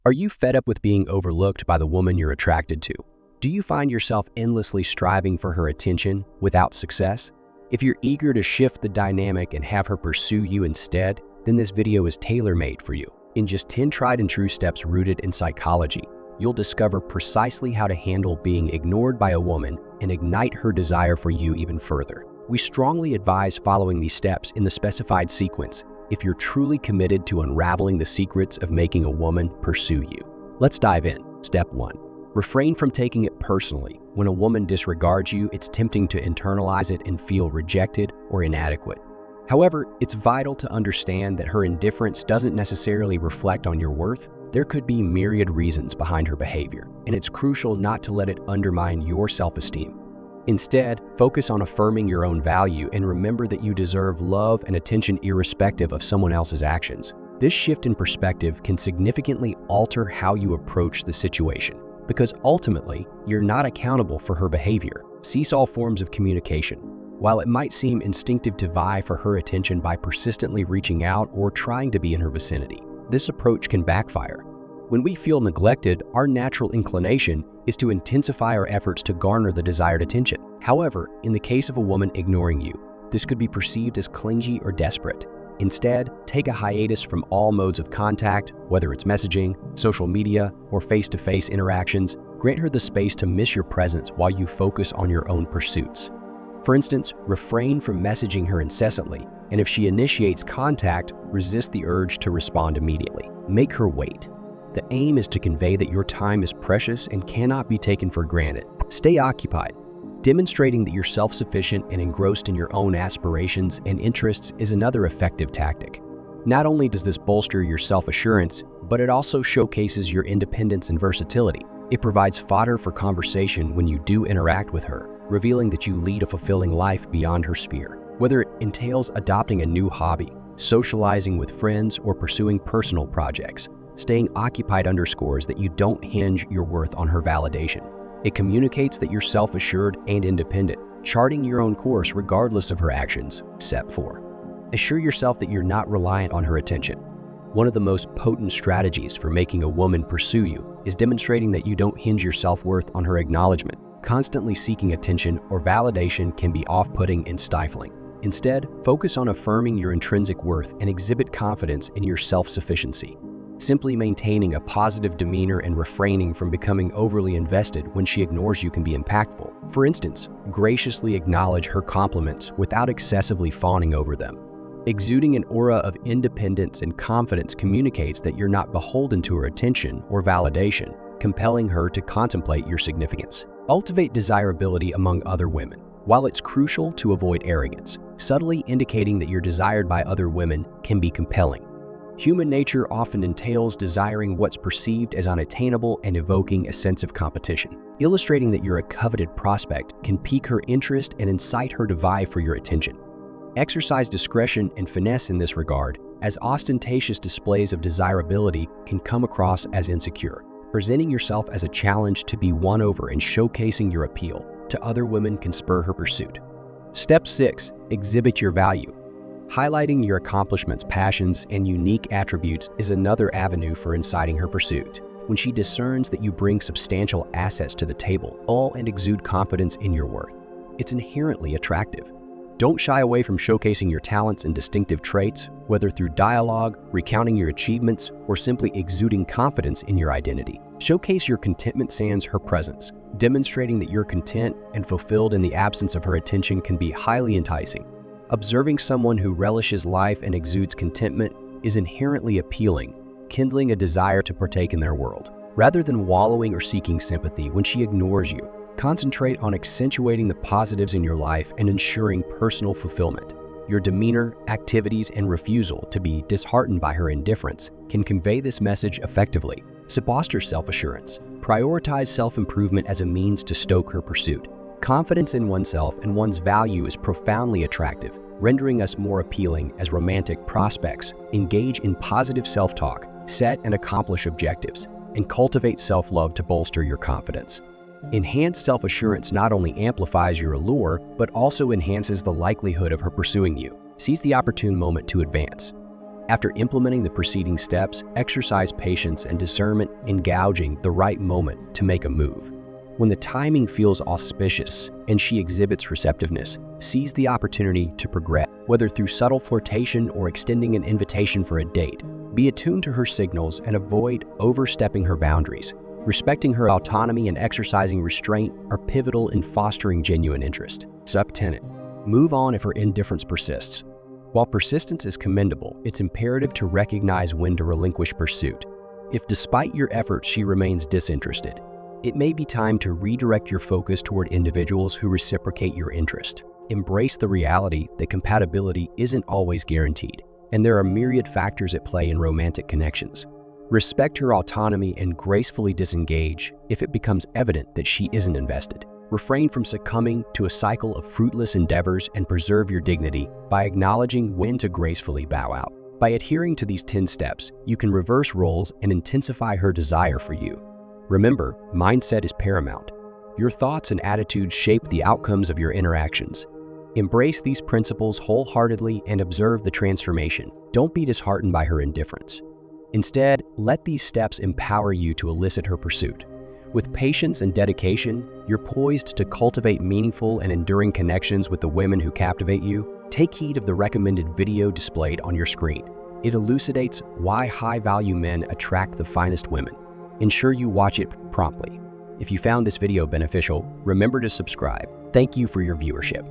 Are you fed up with being overlooked by the woman you're attracted to? Do you find yourself endlessly striving for her attention without success? If you're eager to shift the dynamic and have her pursue you instead, then this video is tailor-made for you. In just 10 tried and true steps rooted in psychology, you'll discover precisely how to handle being ignored by a woman and ignite her desire for you even further. We strongly advise following these steps in the specified sequence if you're truly committed to unraveling the secrets of making a woman pursue you. Let's dive in. Step 1. Refrain from taking it personally. When a woman disregards you, it's tempting to internalize it and feel rejected or inadequate. However, it's vital to understand that her indifference doesn't necessarily reflect on your worth. There could be myriad reasons behind her behavior, and it's crucial not to let it undermine your self-esteem. Instead, focus on affirming your own value and remember that you deserve love and attention irrespective of someone else's actions. This shift in perspective can significantly alter how you approach the situation, because ultimately, you're not accountable for her behavior. Cease all forms of communication. While it might seem instinctive to vie for her attention by persistently reaching out or trying to be in her vicinity, this approach can backfire. When we feel neglected, our natural inclination is to intensify our efforts to garner the desired attention. However, in the case of a woman ignoring you, this could be perceived as clingy or desperate. Instead, take a hiatus from all modes of contact, whether it's messaging, social media, or face-to-face interactions. Grant her the space to miss your presence while you focus on your own pursuits. For instance, refrain from messaging her incessantly, and if she initiates contact, resist the urge to respond immediately. Make her wait. The aim is to convey that your time is precious and cannot be taken for granted. Stay occupied. Demonstrating that you're self-sufficient and engrossed in your own aspirations and interests is another effective tactic. Not only does this bolster your self-assurance, but it also showcases your independence and versatility. It provides fodder for conversation when you do interact with her, revealing that you lead a fulfilling life beyond her sphere. Whether it entails adopting a new hobby, socializing with friends, or pursuing personal projects, staying occupied underscores that you don't hinge your worth on her validation. It communicates that you're self-assured and independent, charting your own course regardless of her actions. Step 4. Assure yourself that you're not reliant on her attention. One of the most potent strategies for making a woman pursue you is demonstrating that you don't hinge your self-worth on her acknowledgement. Constantly seeking attention or validation can be off-putting and stifling. Instead, focus on affirming your intrinsic worth and exhibit confidence in your self-sufficiency. Simply maintaining a positive demeanor and refraining from becoming overly invested when she ignores you can be impactful. For instance, graciously acknowledge her compliments without excessively fawning over them. Exuding an aura of independence and confidence communicates that you're not beholden to her attention or validation, compelling her to contemplate your significance. Cultivate desirability among other women. While it's crucial to avoid arrogance, subtly indicating that you're desired by other women can be compelling. Human nature often entails desiring what's perceived as unattainable and evoking a sense of competition. Illustrating that you're a coveted prospect can pique her interest and incite her to vie for your attention. Exercise discretion and finesse in this regard, as ostentatious displays of desirability can come across as insecure. Presenting yourself as a challenge to be won over and showcasing your appeal to other women can spur her pursuit. Step 6. Exhibit your value. Highlighting your accomplishments, passions, and unique attributes is another avenue for inciting her pursuit. When she discerns that you bring substantial assets to the table, and exude confidence in your worth, it's inherently attractive. Don't shy away from showcasing your talents and distinctive traits, whether through dialogue, recounting your achievements, or simply exuding confidence in your identity. Showcase your contentment sans her presence. Demonstrating that you're content and fulfilled in the absence of her attention can be highly enticing. Observing someone who relishes life and exudes contentment is inherently appealing, kindling a desire to partake in their world. Rather than wallowing or seeking sympathy when she ignores you, concentrate on accentuating the positives in your life and ensuring personal fulfillment. Your demeanor, activities, and refusal to be disheartened by her indifference can convey this message effectively. Foster self-assurance. Prioritize self-improvement as a means to stoke her pursuit. Confidence in oneself and one's value is profoundly attractive, rendering us more appealing as romantic prospects. Engage in positive self-talk, set and accomplish objectives, and cultivate self-love to bolster your confidence. Enhanced self-assurance not only amplifies your allure, but also enhances the likelihood of her pursuing you. Seize the opportune moment to advance. After implementing the preceding steps, exercise patience and discernment in gouging the right moment to make a move. When the timing feels auspicious and she exhibits receptiveness, seize the opportunity to progress, whether through subtle flirtation or extending an invitation for a date. Be attuned to her signals and avoid overstepping her boundaries. Respecting her autonomy and exercising restraint are pivotal in fostering genuine interest. Subtenet. Move on if her indifference persists. While persistence is commendable, it's imperative to recognize when to relinquish pursuit. If despite your efforts she remains disinterested, it may be time to redirect your focus toward individuals who reciprocate your interest. Embrace the reality that compatibility isn't always guaranteed, and there are myriad factors at play in romantic connections. Respect her autonomy and gracefully disengage if it becomes evident that she isn't invested. Refrain from succumbing to a cycle of fruitless endeavors and preserve your dignity by acknowledging when to gracefully bow out. By adhering to these 10 steps, you can reverse roles and intensify her desire for you. Remember, mindset is paramount. Your thoughts and attitudes shape the outcomes of your interactions. Embrace these principles wholeheartedly and observe the transformation. Don't be disheartened by her indifference. Instead, let these steps empower you to elicit her pursuit. With patience and dedication, you're poised to cultivate meaningful and enduring connections with the women who captivate you. Take heed of the recommended video displayed on your screen. It elucidates why high-value men attract the finest women. Ensure you watch it promptly. If you found this video beneficial, remember to subscribe. Thank you for your viewership.